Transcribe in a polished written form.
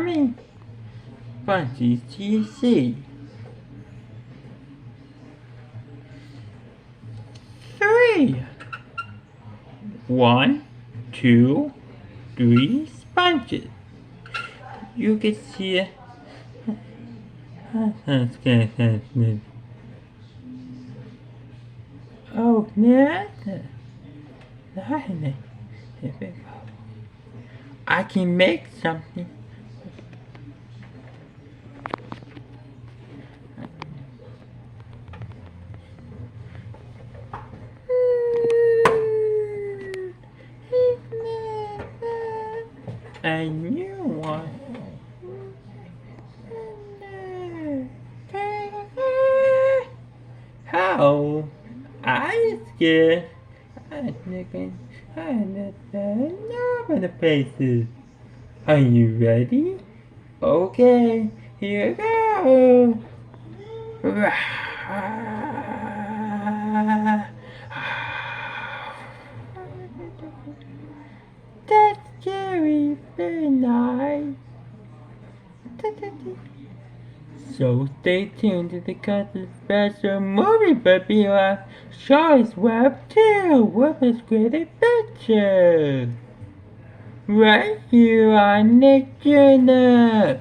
many sponges do you see? 3. 1, 2, 3 sponges. You can see it. Oh, man. I can make something. A new one. How? I scared. I know about the places. Are you ready? Okay, here we go. That's scary, very nice. So stay tuned to the Cousin Special Movie Puppy on Charlie's Web 2 with his great adventure. Right here on Nick Journal.